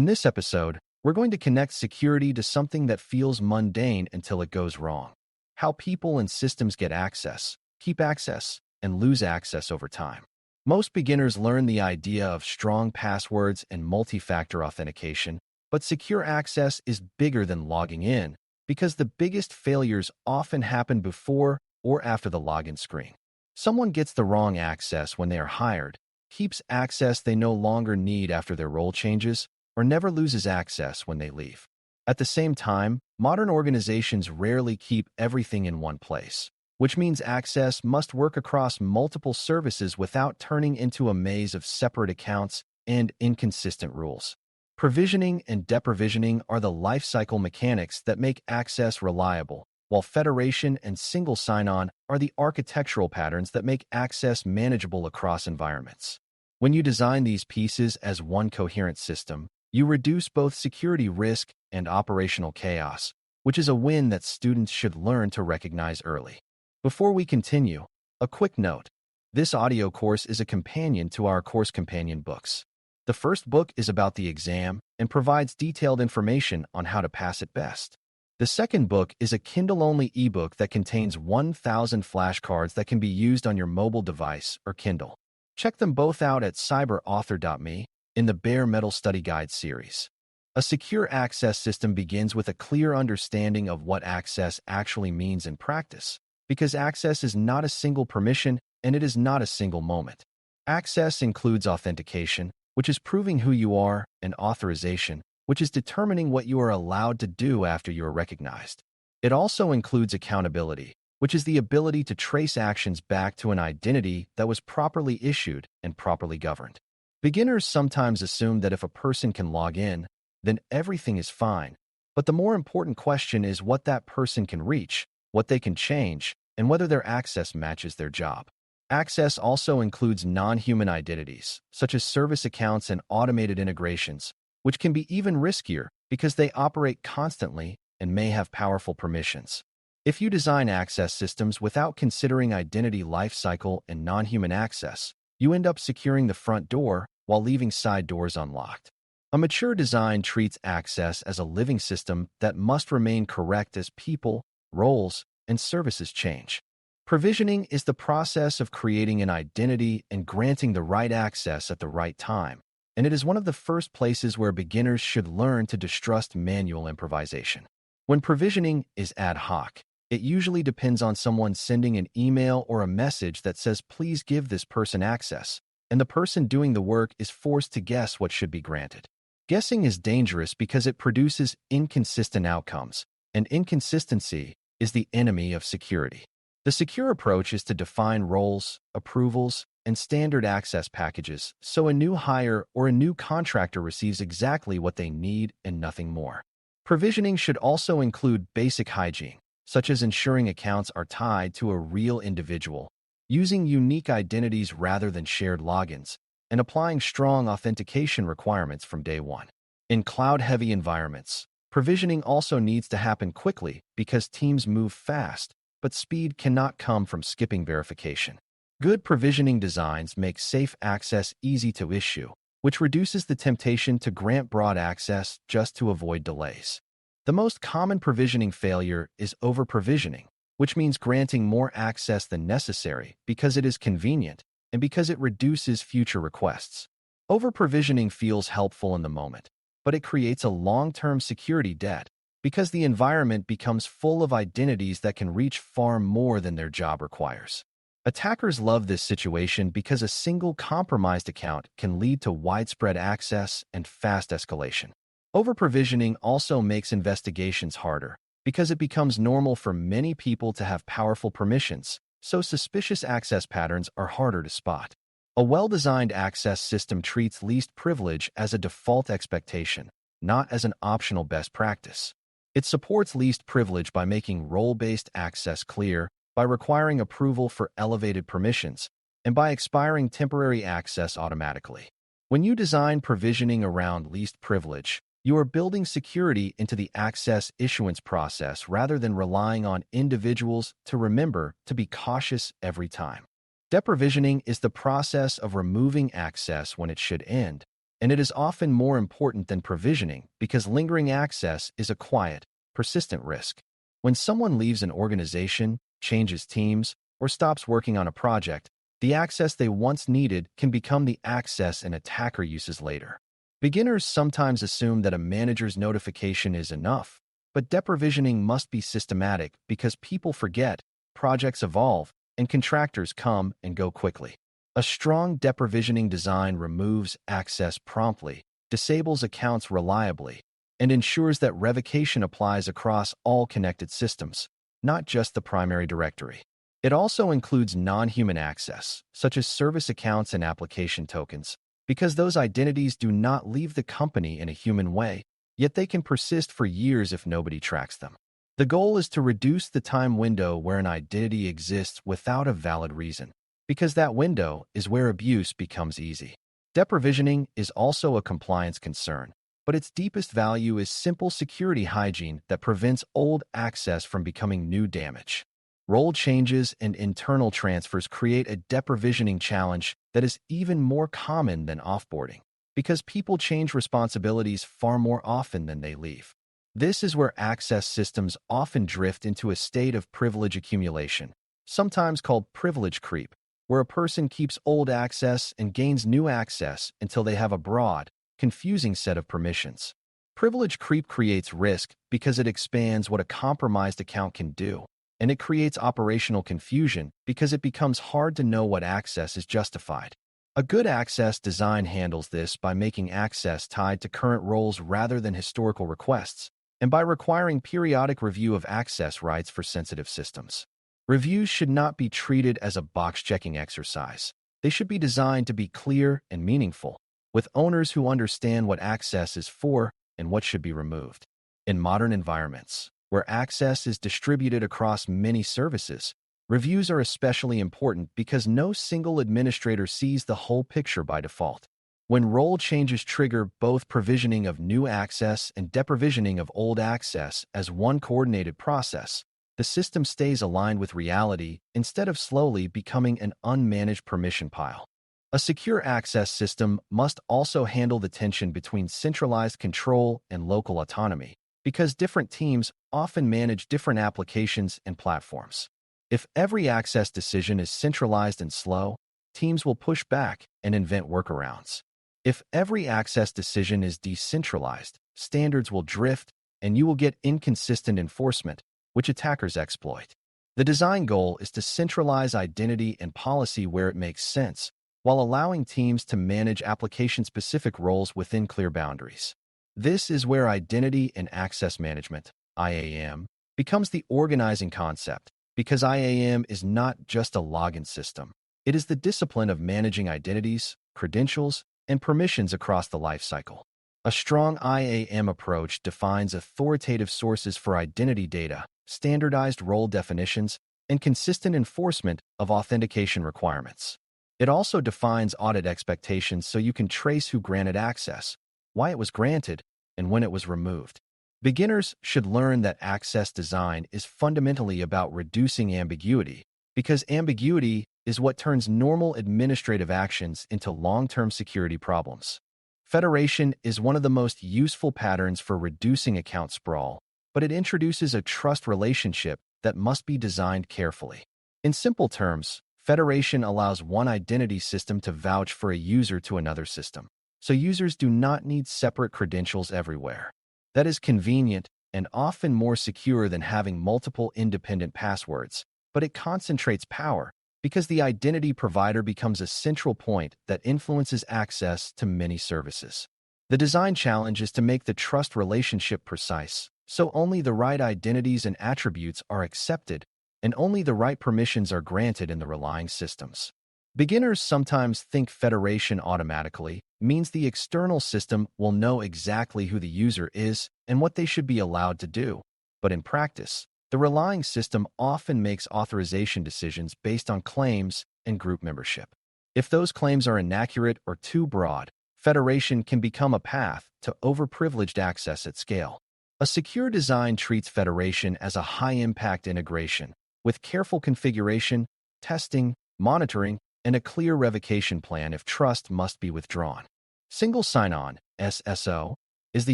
In this episode, we're going to connect security to something that feels mundane until it goes wrong. How people and systems get access, keep access, and lose access over time. Most beginners learn the idea of strong passwords and multi-factor authentication, but secure access is bigger than logging in because the biggest failures often happen before or after the login screen. Someone gets the wrong access when they are hired, keeps access they no longer need after their role changes, or never loses access when they leave. At the same time, modern organizations rarely keep everything in one place, which means access must work across multiple services without turning into a maze of separate accounts and inconsistent rules. Provisioning and deprovisioning are the lifecycle mechanics that make access reliable, while federation and single sign-on are the architectural patterns that make access manageable across environments. When you design these pieces as one coherent system, you reduce both security risk and operational chaos, which is a win that students should learn to recognize early. Before we continue, a quick note. This audio course is a companion to our course companion books. The first book is about the exam and provides detailed information on how to pass it best. The second book is a Kindle-only ebook that contains 1,000 flashcards that can be used on your mobile device or Kindle. Check them both out at cyberauthor.me in the Bare Metal Study Guide series. A secure access system begins with a clear understanding of what access actually means in practice, because access is not a single permission and it is not a single moment. Access includes authentication, which is proving who you are, and authorization, which is determining what you are allowed to do after you are recognized. It also includes accountability, which is the ability to trace actions back to an identity that was properly issued and properly governed. Beginners sometimes assume that if a person can log in, then everything is fine. But the more important question is what that person can reach, what they can change, and whether their access matches their job. Access also includes non-human identities, such as service accounts and automated integrations, which can be even riskier because they operate constantly and may have powerful permissions. If you design access systems without considering identity lifecycle and non-human access, you end up securing the front door while leaving side doors unlocked. A mature design treats access as a living system that must remain correct as people, roles, and services change. Provisioning is the process of creating an identity and granting the right access at the right time, and it is one of the first places where beginners should learn to distrust manual improvisation. When provisioning is ad hoc, it usually depends on someone sending an email or a message that says, "Please give this person access," and the person doing the work is forced to guess what should be granted. Guessing is dangerous because it produces inconsistent outcomes, and inconsistency is the enemy of security. The secure approach is to define roles, approvals, and standard access packages so a new hire or a new contractor receives exactly what they need and nothing more. Provisioning should also include basic hygiene, such as ensuring accounts are tied to a real individual, using unique identities rather than shared logins, and applying strong authentication requirements from day one. In cloud-heavy environments, provisioning also needs to happen quickly because teams move fast, but speed cannot come from skipping verification. Good provisioning designs make safe access easy to issue, which reduces the temptation to grant broad access just to avoid delays. The most common provisioning failure is over-provisioning, which means granting more access than necessary because it is convenient and because it reduces future requests. Over-provisioning feels helpful in the moment, but it creates a long-term security debt because the environment becomes full of identities that can reach far more than their job requires. Attackers love this situation because a single compromised account can lead to widespread access and fast escalation. Over-provisioning also makes investigations harder because it becomes normal for many people to have powerful permissions, so suspicious access patterns are harder to spot. A well-designed access system treats least privilege as a default expectation, not as an optional best practice. It supports least privilege by making role-based access clear, by requiring approval for elevated permissions, and by expiring temporary access automatically. When you design provisioning around least privilege, you are building security into the access issuance process rather than relying on individuals to remember to be cautious every time. Deprovisioning is the process of removing access when it should end, and it is often more important than provisioning because lingering access is a quiet, persistent risk. When someone leaves an organization, changes teams, or stops working on a project, the access they once needed can become the access an attacker uses later. Beginners sometimes assume that a manager's notification is enough, but deprovisioning must be systematic because people forget, projects evolve, and contractors come and go quickly. A strong deprovisioning design removes access promptly, disables accounts reliably, and ensures that revocation applies across all connected systems, not just the primary directory. It also includes non-human access, such as service accounts and application tokens, because those identities do not leave the company in a human way, yet they can persist for years if nobody tracks them. The goal is to reduce the time window where an identity exists without a valid reason, because that window is where abuse becomes easy. Deprovisioning is also a compliance concern, but its deepest value is simple security hygiene that prevents old access from becoming new damage. Role changes and internal transfers create a deprovisioning challenge that is even more common than offboarding, because people change responsibilities far more often than they leave. This is where access systems often drift into a state of privilege accumulation, sometimes called privilege creep, where a person keeps old access and gains new access until they have a broad, confusing set of permissions. Privilege creep creates risk because it expands what a compromised account can do, and it creates operational confusion because it becomes hard to know what access is justified. A good access design handles this by making access tied to current roles rather than historical requests, and by requiring periodic review of access rights for sensitive systems. Reviews should not be treated as a box-checking exercise. They should be designed to be clear and meaningful, with owners who understand what access is for and what should be removed. In modern environments, where access is distributed across many services, reviews are especially important because no single administrator sees the whole picture by default. When role changes trigger both provisioning of new access and deprovisioning of old access as one coordinated process, the system stays aligned with reality instead of slowly becoming an unmanaged permission pile. A secure access system must also handle the tension between centralized control and local autonomy, because different teams often manage different applications and platforms. If every access decision is centralized and slow, teams will push back and invent workarounds. If every access decision is decentralized, standards will drift, and you will get inconsistent enforcement, which attackers exploit. The design goal is to centralize identity and policy where it makes sense, while allowing teams to manage application-specific roles within clear boundaries. This is where identity and access management, IAM, becomes the organizing concept, because IAM is not just a login system. It is the discipline of managing identities, credentials, and permissions across the lifecycle. A strong IAM approach defines authoritative sources for identity data, standardized role definitions, and consistent enforcement of authentication requirements. It also defines audit expectations so you can trace who granted access, why it was granted, and when it was removed. Beginners should learn that access design is fundamentally about reducing ambiguity, because ambiguity is what turns normal administrative actions into long-term security problems. Federation is one of the most useful patterns for reducing account sprawl, but it introduces a trust relationship that must be designed carefully. In simple terms, federation allows one identity system to vouch for a user to another system, so users do not need separate credentials everywhere. That is convenient and often more secure than having multiple independent passwords, but it concentrates power because the identity provider becomes a central point that influences access to many services. The design challenge is to make the trust relationship precise, so only the right identities and attributes are accepted, and only the right permissions are granted in the relying systems. Beginners sometimes think federation automatically means the external system will know exactly who the user is and what they should be allowed to do, but in practice, the relying system often makes authorization decisions based on claims and group membership. If those claims are inaccurate or too broad, federation can become a path to overprivileged access at scale. A secure design treats federation as a high-impact integration, with careful configuration, testing, monitoring, and a clear revocation plan if trust must be withdrawn. Single sign-on, SSO, is the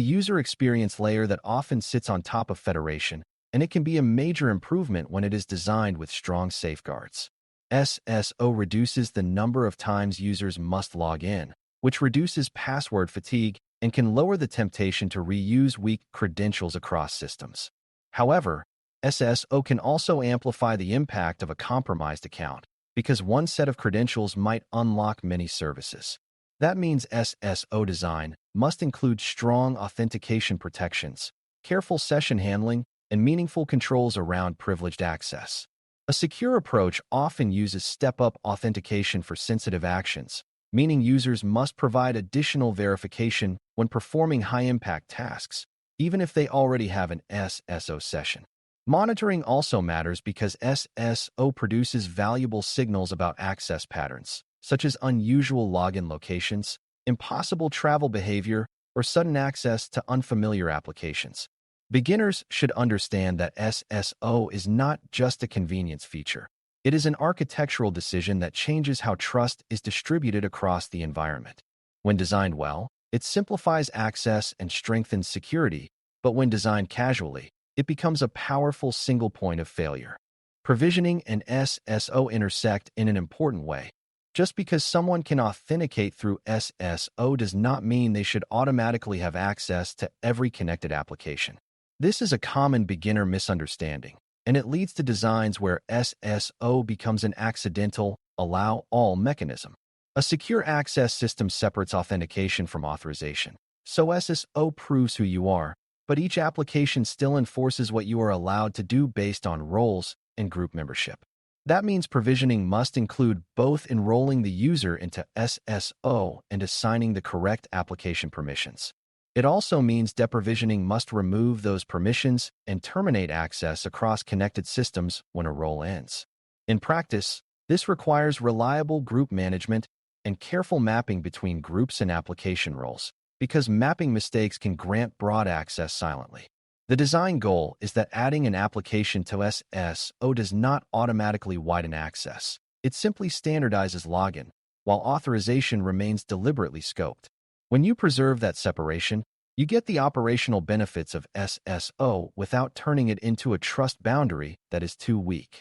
user experience layer that often sits on top of federation, and it can be a major improvement when it is designed with strong safeguards. SSO reduces the number of times users must log in, which reduces password fatigue and can lower the temptation to reuse weak credentials across systems. However, SSO can also amplify the impact of a compromised account because one set of credentials might unlock many services. That means SSO design must include strong authentication protections, careful session handling, and meaningful controls around privileged access. A secure approach often uses step-up authentication for sensitive actions, meaning users must provide additional verification when performing high-impact tasks, even if they already have an SSO session. Monitoring also matters because SSO produces valuable signals about access patterns, such as unusual login locations, impossible travel behavior, or sudden access to unfamiliar applications. Beginners should understand that SSO is not just a convenience feature. It is an architectural decision that changes how trust is distributed across the environment. When designed well, it simplifies access and strengthens security, but when designed casually, it becomes a powerful single point of failure. Provisioning and SSO intersect in an important way. Just because someone can authenticate through SSO does not mean they should automatically have access to every connected application. This is a common beginner misunderstanding, and it leads to designs where SSO becomes an accidental, allow-all mechanism. A secure access system separates authentication from authorization, so SSO proves who you are, but each application still enforces what you are allowed to do based on roles and group membership. That means provisioning must include both enrolling the user into SSO and assigning the correct application permissions. It also means deprovisioning must remove those permissions and terminate access across connected systems when a role ends. In practice, this requires reliable group management and careful mapping between groups and application roles, because mapping mistakes can grant broad access silently. The design goal is that adding an application to SSO does not automatically widen access. It simply standardizes login, while authorization remains deliberately scoped. When you preserve that separation, you get the operational benefits of SSO without turning it into a trust boundary that is too weak.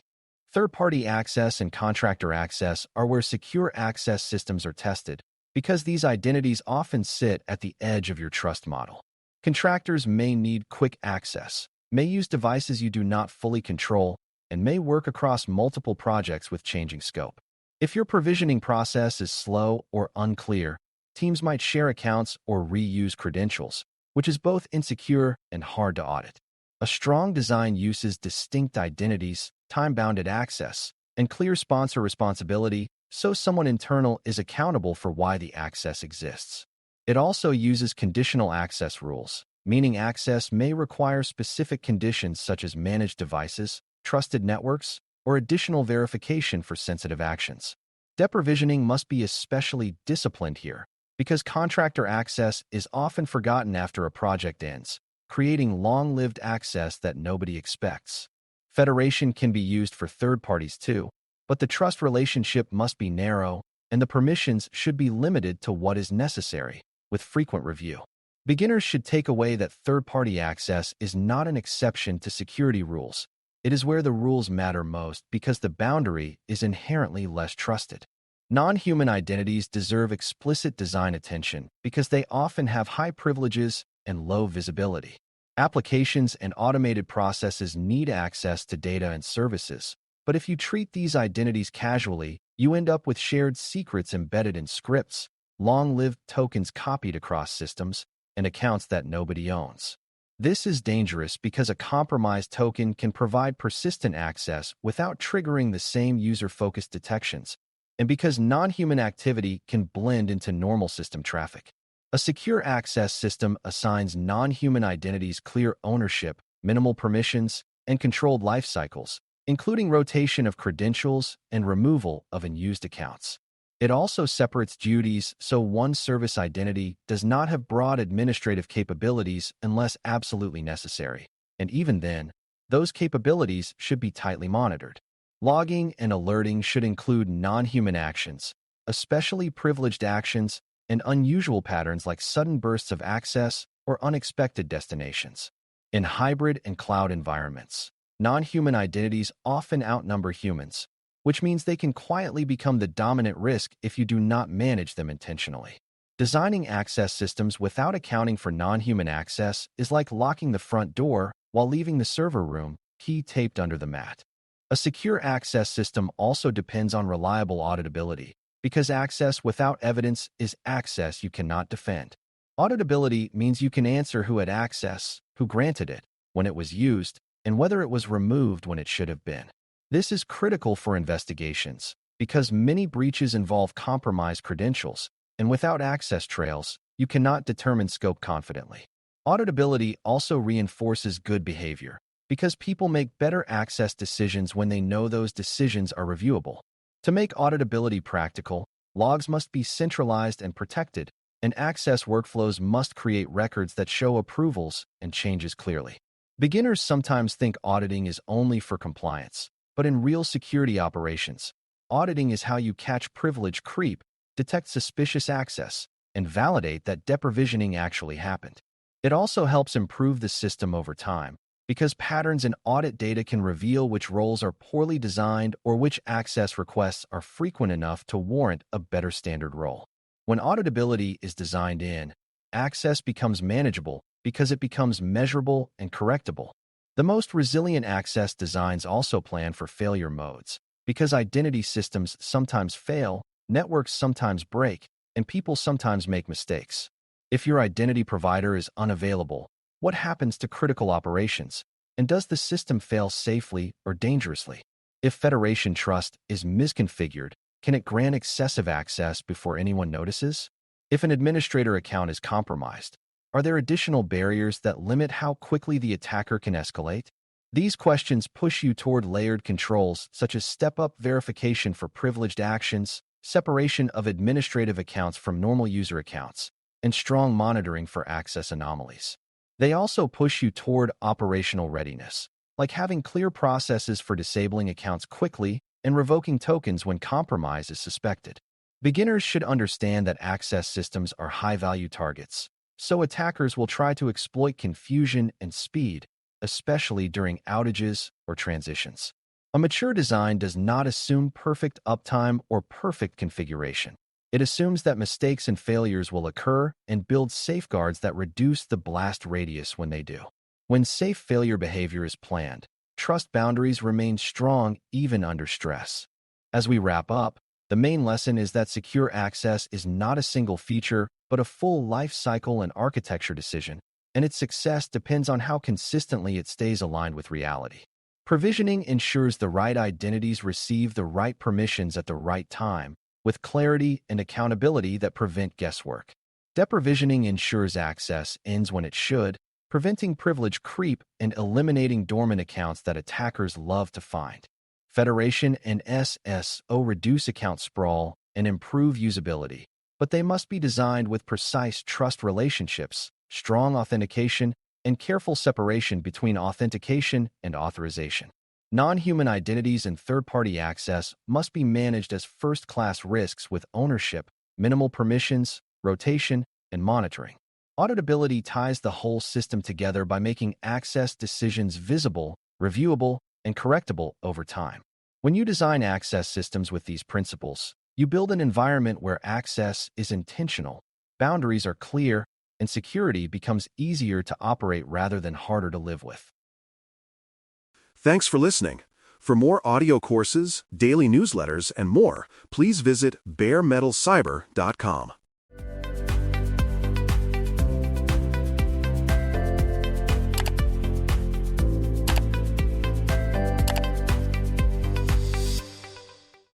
Third-party access and contractor access are where secure access systems are tested, because these identities often sit at the edge of your trust model. Contractors may need quick access, may use devices you do not fully control, and may work across multiple projects with changing scope. If your provisioning process is slow or unclear, teams might share accounts or reuse credentials, which is both insecure and hard to audit. A strong design uses distinct identities, time-bounded access, and clear sponsor responsibility, so someone internal is accountable for why the access exists. It also uses conditional access rules, meaning access may require specific conditions such as managed devices, trusted networks, or additional verification for sensitive actions. Deprovisioning must be especially disciplined here, because contractor access is often forgotten after a project ends, creating long-lived access that nobody expects. Federation can be used for third parties too, but the trust relationship must be narrow, and the permissions should be limited to what is necessary, with frequent review. Beginners should take away that third-party access is not an exception to security rules. It is where the rules matter most because the boundary is inherently less trusted. Non-human identities deserve explicit design attention because they often have high privileges and low visibility. Applications and automated processes need access to data and services, but if you treat these identities casually, you end up with shared secrets embedded in scripts, long-lived tokens copied across systems, and accounts that nobody owns. This is dangerous because a compromised token can provide persistent access without triggering the same user-focused detections, and because non-human activity can blend into normal system traffic. A secure access system assigns non-human identities clear ownership, minimal permissions, and controlled life cycles, including rotation of credentials and removal of unused accounts. It also separates duties so one service identity does not have broad administrative capabilities unless absolutely necessary, and even then, those capabilities should be tightly monitored. Logging and alerting should include non-human actions, especially privileged actions, and unusual patterns like sudden bursts of access or unexpected destinations. In hybrid and cloud environments, non-human identities often outnumber humans, which means they can quietly become the dominant risk if you do not manage them intentionally. Designing access systems without accounting for non-human access is like locking the front door while leaving the server room, key taped under the mat. A secure access system also depends on reliable auditability, because access without evidence is access you cannot defend. Auditability means you can answer who had access, who granted it, when it was used, and whether it was removed when it should have been. This is critical for investigations, because many breaches involve compromised credentials, and without access trails, you cannot determine scope confidently. Auditability also reinforces good behavior, because people make better access decisions when they know those decisions are reviewable. To make auditability practical, logs must be centralized and protected, and access workflows must create records that show approvals and changes clearly. Beginners sometimes think auditing is only for compliance, but in real security operations, auditing is how you catch privilege creep, detect suspicious access, and validate that deprovisioning actually happened. It also helps improve the system over time, because patterns in audit data can reveal which roles are poorly designed or which access requests are frequent enough to warrant a better standard role. When auditability is designed in, access becomes manageable because it becomes measurable and correctable. The most resilient access designs also plan for failure modes, because identity systems sometimes fail, networks sometimes break, and people sometimes make mistakes. If your identity provider is unavailable, what happens to critical operations? And does the system fail safely or dangerously? If Federation Trust is misconfigured, can it grant excessive access before anyone notices? If an administrator account is compromised, are there additional barriers that limit how quickly the attacker can escalate? These questions push you toward layered controls such as step-up verification for privileged actions, separation of administrative accounts from normal user accounts, and strong monitoring for access anomalies. They also push you toward operational readiness, like having clear processes for disabling accounts quickly and revoking tokens when compromise is suspected. Beginners should understand that access systems are high-value targets, so attackers will try to exploit confusion and speed, especially during outages or transitions. A mature design does not assume perfect uptime or perfect configuration. It assumes that mistakes and failures will occur and builds safeguards that reduce the blast radius when they do. When safe failure behavior is planned, trust boundaries remain strong even under stress. As we wrap up, the main lesson is that secure access is not a single feature, but a full life cycle and architecture decision, and its success depends on how consistently it stays aligned with reality. Provisioning ensures the right identities receive the right permissions at the right time, with clarity and accountability that prevent guesswork. Deprovisioning ensures access ends when it should, preventing privilege creep and eliminating dormant accounts that attackers love to find. Federation and SSO reduce account sprawl and improve usability, but they must be designed with precise trust relationships, strong authentication, and careful separation between authentication and authorization. Non-human identities and third-party access must be managed as first-class risks with ownership, minimal permissions, rotation, and monitoring. Auditability ties the whole system together by making access decisions visible, reviewable, and correctable over time. When you design access systems with these principles, you build an environment where access is intentional, boundaries are clear, and security becomes easier to operate rather than harder to live with. Thanks for listening. For more audio courses, daily newsletters, and more, please visit baremetalcyber.com.